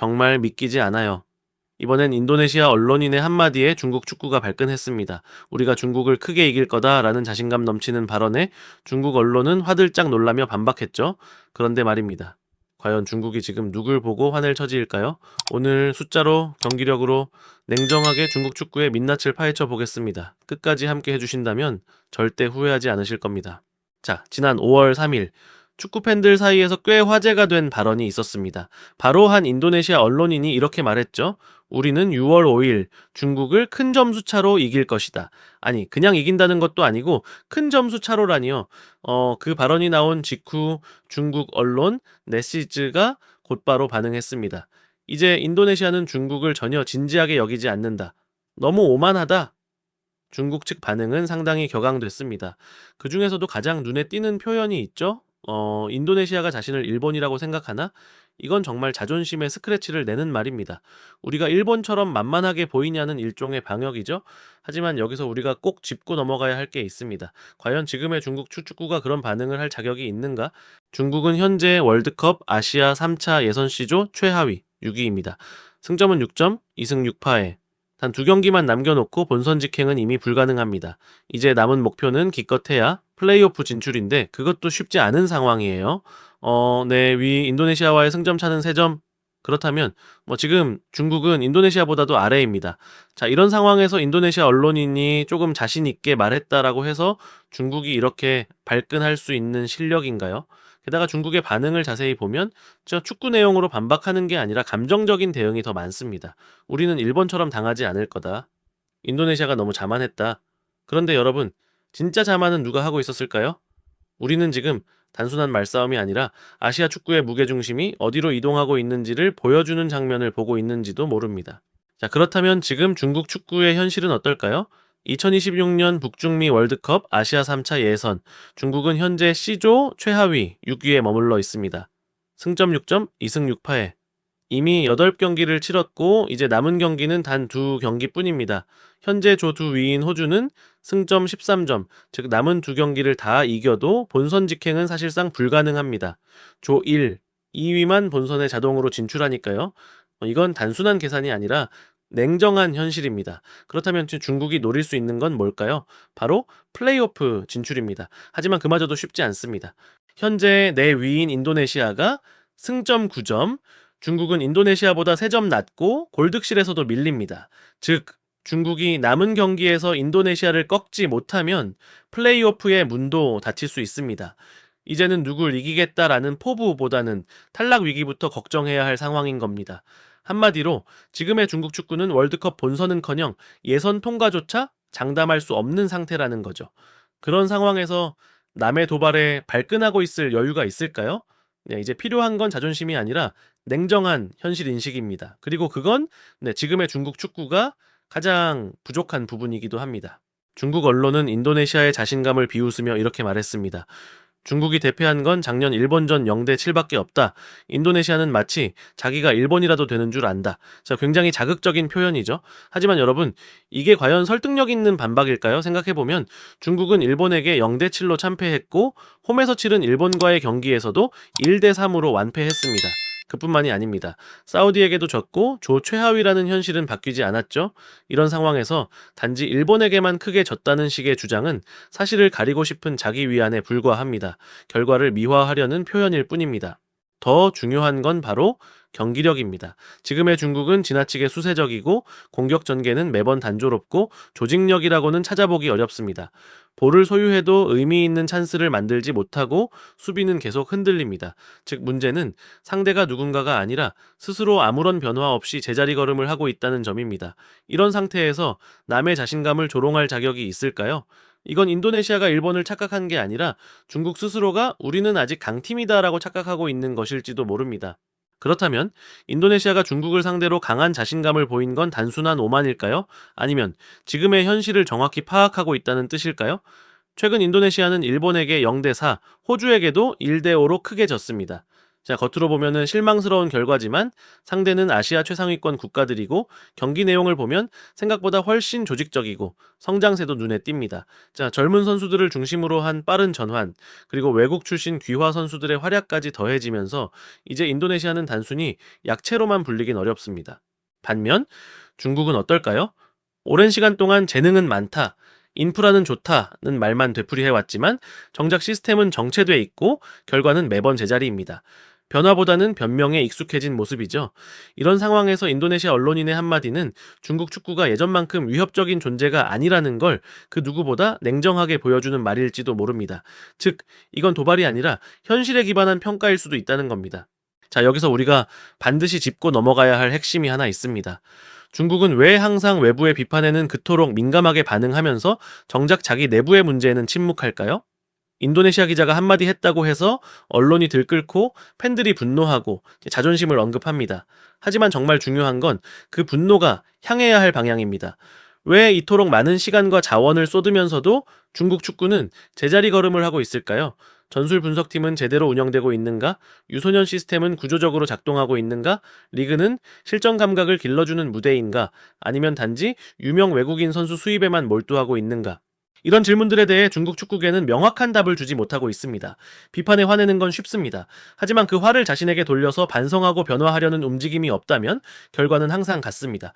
정말 믿기지 않아요. 이번엔 인도네시아 언론인의 한마디에 중국 축구가 발끈했습니다. 우리가 중국을 크게 이길 거다라는 자신감 넘치는 발언에 중국 언론은 화들짝 놀라며 반박했죠. 그런데 말입니다. 과연 중국이 지금 누굴 보고 화낼 처지일까요? 오늘 숫자로, 경기력으로 냉정하게 중국 축구의 민낯을 파헤쳐 보겠습니다. 끝까지 함께 해주신다면 절대 후회하지 않으실 겁니다. 자, 지난 5월 3일 축구 팬들 사이에서 꽤 화제가 된 발언이 있었습니다. 바로 한 인도네시아 언론인이 이렇게 말했죠. 우리는 6월 5일 중국을 큰 점수 차로 이길 것이다. 아니, 그냥 이긴다는 것도 아니고 큰 점수 차로라니요. 그 발언이 나온 직후 중국 언론 네시즈가 곧바로 반응했습니다. 이제 인도네시아는 중국을 전혀 진지하게 여기지 않는다. 너무 오만하다. 중국 측 반응은 상당히 격앙됐습니다. 그 중에서도 가장 눈에 띄는 표현이 있죠? 인도네시아가 자신을 일본이라고 생각하나? 이건 정말 자존심에 스크래치를 내는 말입니다. 우리가 일본처럼 만만하게 보이냐는 일종의 방역이죠? 하지만 여기서 우리가 꼭 짚고 넘어가야 할 게 있습니다. 과연 지금의 중국 축구가 그런 반응을 할 자격이 있는가? 중국은 현재 월드컵 아시아 3차 예선 C조 최하위 6위입니다. 승점은 6점, 2승 6패에 단 2경기만 남겨놓고 본선 직행은 이미 불가능합니다. 이제 남은 목표는 기껏해야 플레이오프 진출인데 그것도 쉽지 않은 상황이에요. 네, 위 인도네시아와의 승점 차는 3점. 그렇다면 지금 중국은 인도네시아보다도 아래입니다. 자, 이런 상황에서 인도네시아 언론인이 조금 자신 있게 말했다라고 해서 중국이 이렇게 발끈할 수 있는 실력인가요? 게다가 중국의 반응을 자세히 보면 저 축구 내용으로 반박하는 게 아니라 감정적인 대응이 더 많습니다. 우리는 일본처럼 당하지 않을 거다. 인도네시아가 너무 자만했다. 그런데 여러분, 진짜 자만은 누가 하고 있었을까요? 우리는 지금 단순한 말싸움이 아니라 아시아 축구의 무게중심이 어디로 이동하고 있는지를 보여주는 장면을 보고 있는지도 모릅니다. 자, 그렇다면 지금 중국 축구의 현실은 어떨까요? 2026년 북중미 월드컵 아시아 3차 예선, 중국은 현재 C조 최하위 6위에 머물러 있습니다. 승점 6점, 2승 6패에 이미 8경기를 치렀고 이제 남은 경기는 단 2경기뿐입니다. 현재 조 2위인 호주는 승점 13점, 즉 남은 2경기를 다 이겨도 본선 직행은 사실상 불가능합니다. 조 1, 2위만 본선에 자동으로 진출하니까요. 이건 단순한 계산이 아니라 냉정한 현실입니다. 그렇다면 중국이 노릴 수 있는 건 뭘까요? 바로 플레이오프 진출입니다. 하지만 그마저도 쉽지 않습니다. 현재 내 위인 인도네시아가 승점 9점, 중국은 인도네시아보다 3점 낮고 골득실에서도 밀립니다. 즉, 중국이 남은 경기에서 인도네시아를 꺾지 못하면 플레이오프의 문도 닫힐 수 있습니다. 이제는 누굴 이기겠다라는 포부보다는 탈락 위기부터 걱정해야 할 상황인 겁니다. 한마디로 지금의 중국 축구는 월드컵 본선은커녕 예선 통과조차 장담할 수 없는 상태라는 거죠. 그런 상황에서 남의 도발에 발끈하고 있을 여유가 있을까요? 네, 이제 필요한 건 자존심이 아니라 냉정한 현실 인식입니다. 그리고 그건 지금의 중국 축구가 가장 부족한 부분이기도 합니다. 중국 언론은 인도네시아의 자신감을 비웃으며 이렇게 말했습니다. 중국이 대패한 건 작년 일본전 0대 7밖에 없다. 인도네시아는 마치 자기가 일본이라도 되는 줄 안다. 자, 굉장히 자극적인 표현이죠. 하지만 여러분, 이게 과연 설득력 있는 반박일까요? 생각해보면 중국은 일본에게 0대 7로 참패했고 홈에서 치른 일본과의 경기에서도 1대 3으로 완패했습니다. 그뿐만이 아닙니다. 사우디에게도 졌고 조 최하위라는 현실은 바뀌지 않았죠. 이런 상황에서 단지 일본에게만 크게 졌다는 식의 주장은 사실을 가리고 싶은 자기 위안에 불과합니다. 결과를 미화하려는 표현일 뿐입니다. 더 중요한 건 바로 경기력입니다. 지금의 중국은 지나치게 수세적이고 공격 전개는 매번 단조롭고 조직력이라고는 찾아보기 어렵습니다. 볼을 소유해도 의미 있는 찬스를 만들지 못하고 수비는 계속 흔들립니다. 즉 문제는 상대가 누군가가 아니라 스스로 아무런 변화 없이 제자리 걸음을 하고 있다는 점입니다. 이런 상태에서 남의 자신감을 조롱할 자격이 있을까요? 이건 인도네시아가 일본을 착각한 게 아니라 중국 스스로가 우리는 아직 강팀이다라고 착각하고 있는 것일지도 모릅니다. 그렇다면 인도네시아가 중국을 상대로 강한 자신감을 보인 건 단순한 오만일까요? 아니면 지금의 현실을 정확히 파악하고 있다는 뜻일까요? 최근 인도네시아는 일본에게 0대 4, 호주에게도 1대 5로 크게 졌습니다. 자, 겉으로 보면은 실망스러운 결과지만 상대는 아시아 최상위권 국가들이고 경기 내용을 보면 생각보다 훨씬 조직적이고 성장세도 눈에 띕니다. 자, 젊은 선수들을 중심으로 한 빠른 전환, 그리고 외국 출신 귀화 선수들의 활약까지 더해지면서 이제 인도네시아는 단순히 약체로만 불리긴 어렵습니다. 반면 중국은 어떨까요? 오랜 시간 동안 재능은 많다, 인프라는 좋다는 말만 되풀이해왔지만 정작 시스템은 정체돼 있고 결과는 매번 제자리입니다. 변화보다는 변명에 익숙해진 모습이죠. 이런 상황에서 인도네시아 언론인의 한마디는 중국 축구가 예전만큼 위협적인 존재가 아니라는 걸 그 누구보다 냉정하게 보여주는 말일지도 모릅니다. 즉, 이건 도발이 아니라 현실에 기반한 평가일 수도 있다는 겁니다. 자, 여기서 우리가 반드시 짚고 넘어가야 할 핵심이 하나 있습니다. 중국은 왜 항상 외부의 비판에는 그토록 민감하게 반응하면서 정작 자기 내부의 문제에는 침묵할까요? 인도네시아 기자가 한마디 했다고 해서 언론이 들끓고 팬들이 분노하고 자존심을 언급합니다. 하지만 정말 중요한 건 그 분노가 향해야 할 방향입니다. 왜 이토록 많은 시간과 자원을 쏟으면서도 중국 축구는 제자리 걸음을 하고 있을까요? 전술 분석팀은 제대로 운영되고 있는가? 유소년 시스템은 구조적으로 작동하고 있는가? 리그는 실전 감각을 길러주는 무대인가? 아니면 단지 유명 외국인 선수 수입에만 몰두하고 있는가? 이런 질문들에 대해 중국 축구계는 명확한 답을 주지 못하고 있습니다. 비판에 화내는 건 쉽습니다. 하지만 그 화를 자신에게 돌려서 반성하고 변화하려는 움직임이 없다면 결과는 항상 같습니다.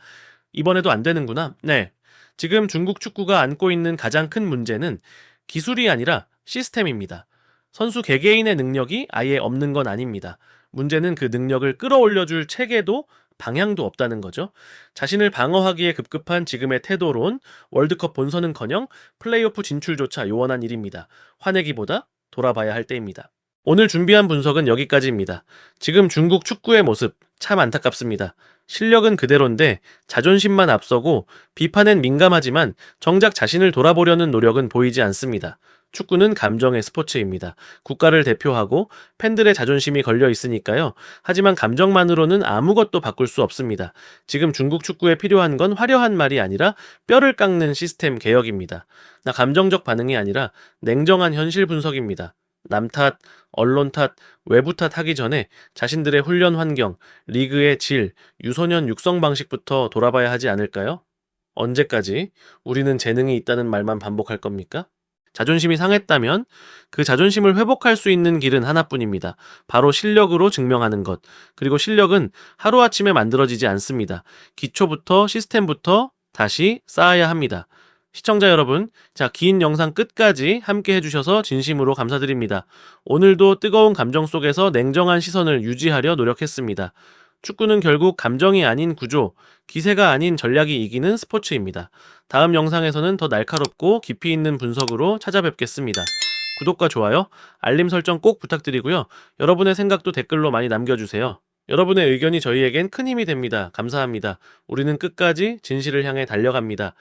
이번에도 안 되는구나. 네. 지금 중국 축구가 안고 있는 가장 큰 문제는 기술이 아니라 시스템입니다. 선수 개개인의 능력이 아예 없는 건 아닙니다. 문제는 그 능력을 끌어올려줄 체계도 방향도 없다는 거죠. 자신을 방어하기에 급급한 지금의 태도론 월드컵 본선은커녕 플레이오프 진출조차 요원한 일입니다. 화내기보다 돌아봐야 할 때입니다. 오늘 준비한 분석은 여기까지입니다. 지금 중국 축구의 모습 참 안타깝습니다. 실력은 그대로인데 자존심만 앞서고 비판엔 민감하지만 정작 자신을 돌아보려는 노력은 보이지 않습니다. 축구는 감정의 스포츠입니다. 국가를 대표하고 팬들의 자존심이 걸려 있으니까요. 하지만 감정만으로는 아무것도 바꿀 수 없습니다. 지금 중국 축구에 필요한 건 화려한 말이 아니라 뼈를 깎는 시스템 개혁입니다. 나 감정적 반응이 아니라 냉정한 현실 분석입니다. 남 탓, 언론 탓, 외부 탓 하기 전에 자신들의 훈련 환경, 리그의 질, 유소년 육성 방식부터 돌아봐야 하지 않을까요? 언제까지 우리는 재능이 있다는 말만 반복할 겁니까? 자존심이 상했다면 그 자존심을 회복할 수 있는 길은 하나뿐입니다. 바로 실력으로 증명하는 것. 그리고 실력은 하루아침에 만들어지지 않습니다. 기초부터 시스템부터 다시 쌓아야 합니다. 시청자 여러분, 자, 긴 영상 끝까지 함께 해주셔서 진심으로 감사드립니다. 오늘도 뜨거운 감정 속에서 냉정한 시선을 유지하려 노력했습니다. 축구는 결국 감정이 아닌 구조, 기세가 아닌 전략이 이기는 스포츠입니다. 다음 영상에서는 더 날카롭고 깊이 있는 분석으로 찾아뵙겠습니다. 구독과 좋아요, 알림 설정 꼭 부탁드리고요. 여러분의 생각도 댓글로 많이 남겨주세요. 여러분의 의견이 저희에겐 큰 힘이 됩니다. 감사합니다. 우리는 끝까지 진실을 향해 달려갑니다.